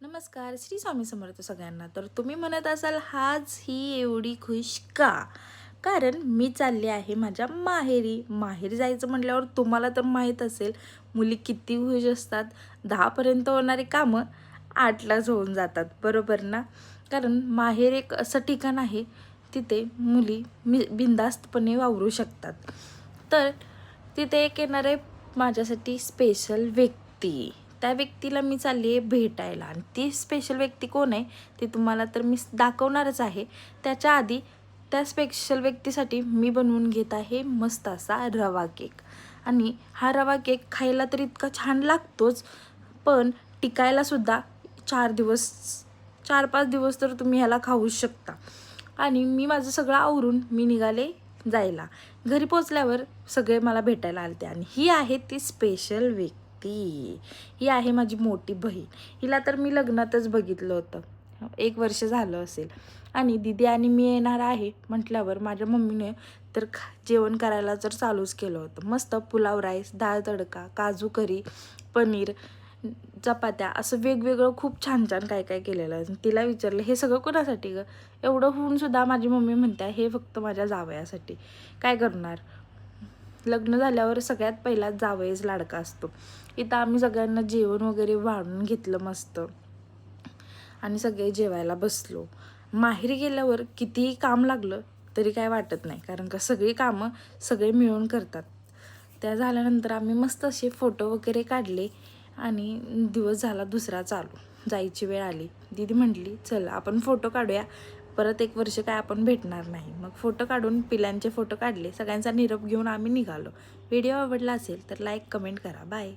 नमस्कार, श्री स्वामी समर्थ सगळ्यांना. तर तुम्ही म्हणत असाल आज ही एवढी खुश का? कारण मी चालली आहे माझ्या माहेरी. माहेरी जायचं म्हटल्यावर तुम्हाला तर माहीत असेल मुली किती खुश असतात. 10पर्यंत होणारी कामं 8लाच होऊन जातात, बरोबर ना? कारण माहेर एक असं ठिकाण आहे तिथे मुली बिनधास्तपणे वावरू शकतात. तर तिथे एक येणार आहे माझ्यासाठी स्पेशल व्यक्ती. त्या व्यक्तीला मी चालली आहे भेटायला आणि ती स्पेशल व्यक्ती कोण आहे ते तुम्हाला तर मी दाखवणारच आहे. त्याच्या आधी त्या स्पेशल व्यक्तीसाठी मी बनवून घेत आहे मस्त असा रवा केक. आणि हा रवा केक खायला तर इतका छान लागतोच, पण टिकायलासुद्धा 4-5 दिवस तर तुम्ही ह्याला खाऊच शकता. आणि मी माझं सगळं आवरून मी निघाले जायला. घरी पोचल्यावर सगळे मला भेटायला आलते आणि ही आहे ती स्पेशल व्यक्ती. ही आहे माझी मोठी बहीण. हिला तर मी लग्नातच बघितलं होतं, 1 वर्ष झालं असेल. आणि दीदी आणि मी येणार आहे म्हटल्यावर माझ्या मम्मीने तर जेवण करायला तर चालूच केलं होतं. मस्त पुलाव राईस, डाळ तडका, काजू करी, पनीर, चपात्या असं वेगवेगळं खूप छान छान काय काय केलेलं आहे. तिला विचारलं हे सगळं कोणासाठी गं? एवढं होऊन सुद्धा माझी मम्मी म्हणते हे फक्त माझ्या जावयासाठी. काय करणार, लग्न झाल्यावर सगळ्यात पहिला जावयाच लाडका असतो. इथं आम्ही सगळ्यांना जेवण वगैरे वाढून घेतलं मस्त आणि सगळे जेवायला बसलो. माहेरी गेल्यावर कितीही काम लागलं तरी काय वाटत नाही, कारण का सगळी कामं सगळे मिळून करतात. त्या झाल्यानंतर आम्ही मस्त असे फोटो वगैरे काढले आणि दिवस झाला दुसरा चालू. जायची वेळ आली. दीदी म्हटली चल आपण फोटो काढूया, परत 1 वर्ष काय आपण भेटणार नाही. मग फोटो काढून पिल्लांचे फोटो काढले. सगळ्यांचा निरोप घेऊन आम्ही निघालो. व्हिडिओ आवडला असेल तर लाईक कमेंट करा. बाय.